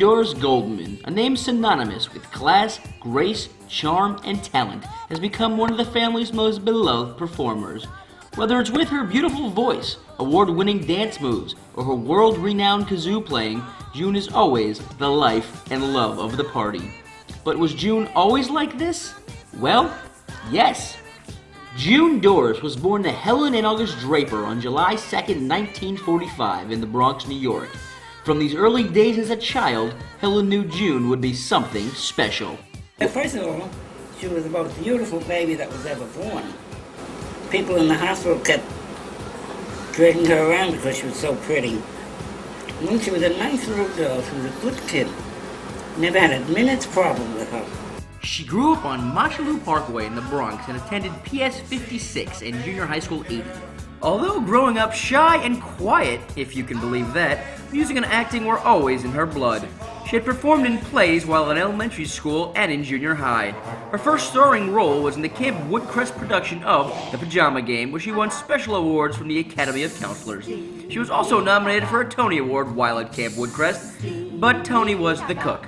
Doris Goldman, a name synonymous with class, grace, charm, and talent, has become one of the family's most beloved performers. Whether it's with her beautiful voice, award-winning dance moves, or her world-renowned kazoo playing, June is always the life and love of the party. But was June always like this? Well, yes. June Doris was born to Helen and August Draper on July 2, 1945 in the Bronx, New York. From these early days as a child, Helen knew June would be something special. First of all, she was the most beautiful baby that was ever born. People in the hospital kept dragging her around because she was so pretty. When she was a nice little girl, she was a good kid. Never had a minute's problem with her. She grew up on Mosholu Parkway in the Bronx and attended PS 56 and Junior High School 80. Although growing up shy and quiet, if you can believe that, music and acting were always in her blood. She had performed in plays while in elementary school and in junior high. Her first starring role was in the Camp Woodcrest production of The Pajama Game, where she won special awards from the Academy of Counselors. She was also nominated for a Tony Award while at Camp Woodcrest, but Tony was the cook.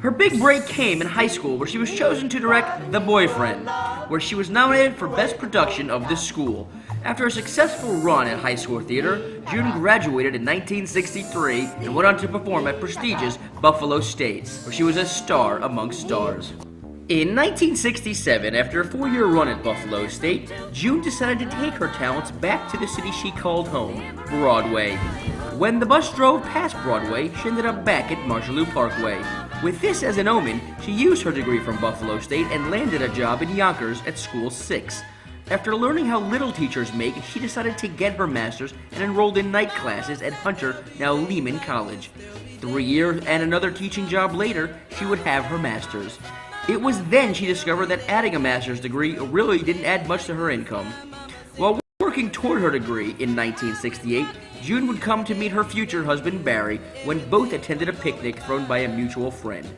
Her big break came in high school, where she was chosen to direct The Boyfriend, where she was nominated for Best Production of the School. After a successful run at high school theater, June graduated in 1963 and went on to perform at prestigious Buffalo State, where she was a star amongst stars. In 1967, after a 4-year run at Buffalo State, June decided to take her talents back to the city she called home, Broadway. When the bus drove past Broadway, she ended up back at Mosholu Parkway. With this as an omen, she used her degree from Buffalo State and landed a job in Yonkers at School 6. After learning how little teachers make, she decided to get her master's and enrolled in night classes at Hunter, now Lehman College. 3 years and another teaching job later, she would have her master's. It was then she discovered that adding a master's degree really didn't add much to her income. While working toward her degree in 1968, June would come to meet her future husband Barry when both attended a picnic thrown by a mutual friend.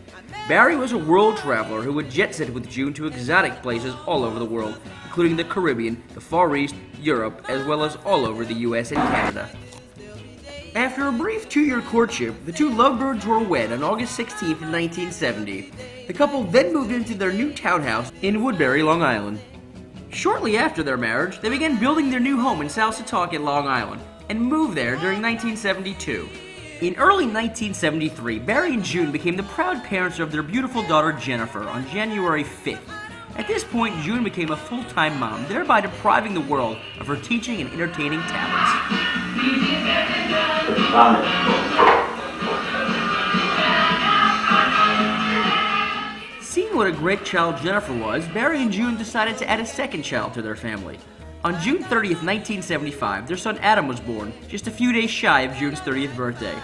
Barry was a world traveler who would jet set with June to exotic places all over the world, including the Caribbean, the Far East, Europe, as well as all over the US and Canada. After a brief 2-year courtship, the two lovebirds were wed on August 16, 1970. The couple then moved into their new townhouse in Woodbury, Long Island. Shortly after their marriage, they began building their new home in South Setauket, Long Island, and moved there during 1972. In early 1973, Barry and June became the proud parents of their beautiful daughter Jennifer on January 5th. At this point, June became a full-time mom, thereby depriving the world of her teaching and entertaining talents. Seeing what a great child Jennifer was, Barry and June decided to add a second child to their family. On June 30th, 1975, their son Adam was born, just a few days shy of June's 30th birthday.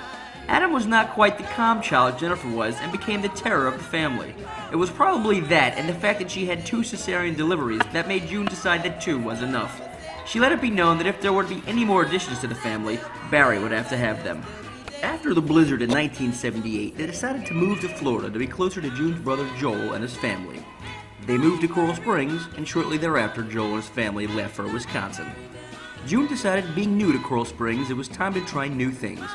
Adam was not quite the calm child Jennifer was and became the terror of the family. It was probably that and the fact that she had 2 cesarean deliveries that made June decide that 2 was enough. She let it be known that if there were to be any more additions to the family, Barry would have to have them. After the blizzard in 1978, they decided to move to Florida to be closer to June's brother Joel and his family. They moved to Coral Springs, and shortly thereafter, Joel and his family left for Wisconsin. June decided, being new to Coral Springs, it was time to try new things.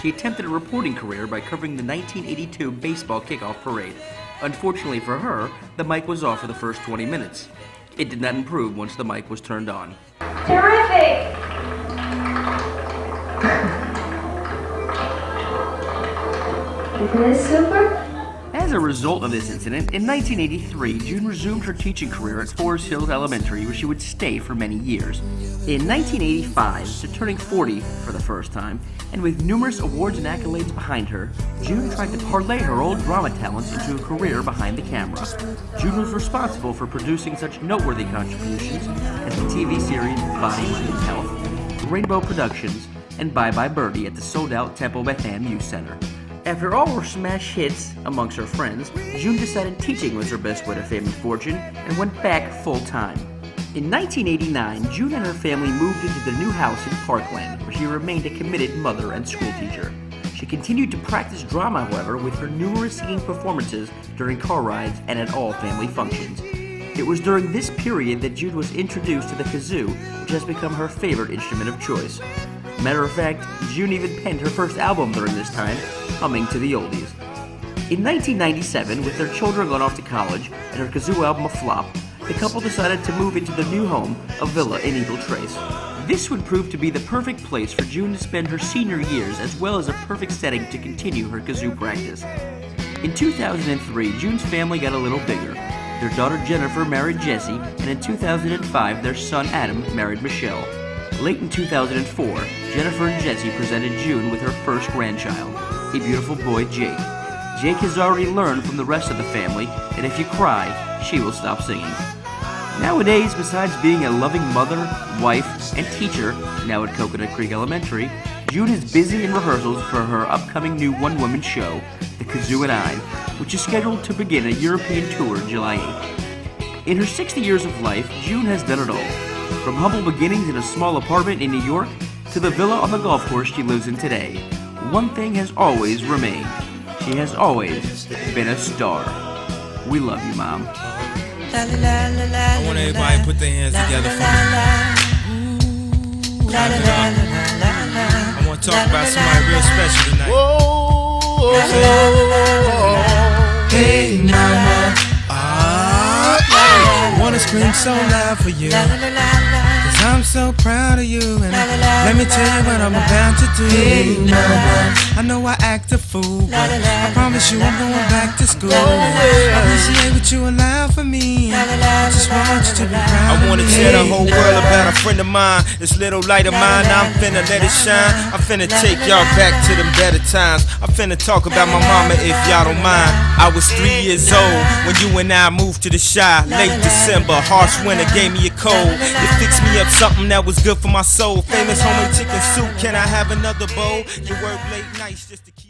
She attempted a reporting career by covering the 1982 baseball kickoff parade. Unfortunately for her, the mic was off for the first 20 minutes. It did not improve once the mic was turned on. Terrific! Isn't this super? As a result of this incident, in 1983, June resumed her teaching career at Forest Hills Elementary, where she would stay for many years. In 1985, after turning 40 for the first time, and with numerous awards and accolades behind her, June tried to parlay her old drama talents into a career behind the camera. June was responsible for producing such noteworthy contributions as the TV series Body, Mind, and Health, Rainbow Productions, and Bye Bye Birdie at the sold-out Temple Beth Ann Youth Center. After all were smash hits amongst her friends, June decided teaching was her best way to fame and fortune and went back full-time. In 1989, June and her family moved into their new house in Parkland, where she remained a committed mother and school teacher. She continued to practice drama, however, with her numerous singing performances during car rides and at all family functions. It was during this period that June was introduced to the kazoo, which has become her favorite instrument of choice. Matter of fact, June even penned her first album during this time, Humming to the Oldies. In 1997, with their children gone off to college and her kazoo album a flop, the couple decided to move into their new home, a villa in Eagle Trace. This would prove to be the perfect place for June to spend her senior years, as well as a perfect setting to continue her kazoo practice. In 2003, June's family got a little bigger. Their daughter Jennifer married Jesse, and in 2005, their son Adam married Michelle. Late in 2004, Jennifer and Jesse presented June with her first grandchild, a beautiful boy, Jake. Jake has already learned from the rest of the family that if you cry, she will stop singing. Nowadays, besides being a loving mother, wife, and teacher, now at Coconut Creek Elementary, June is busy in rehearsals for her upcoming new one-woman show, The Kazoo and I, which is scheduled to begin a European tour July 8th. In her 60 years of life, June has done it all. From humble beginnings in a small apartment in New York to the villa on the golf course she lives in today, one thing has always remained. She has always been a star. We love you, Mom. I want everybody to put their hands together for me. I want to talk about somebody real special tonight. Hey, mama. I wanna scream so loud for you, 'cause I'm so proud of you. And let me tell you what I'm about to do. Hey, mama. I know I act a fool, but I promise you I'm going back to school. I appreciate what you allow for me. I just want you to be proud. I wanna tell the whole world about a friend of mine. This little light of mine, I'm finna let it shine. I'm finna take y'all back to them better times. I'm finna talk about my mama if y'all don't mind. I was 3 years old when you and I moved to the Shy. Late December, harsh winter gave me a cold. You fixed me up something that was good for my soul. Famous homemade chicken soup, can I have another bowl? You work late nights just to keep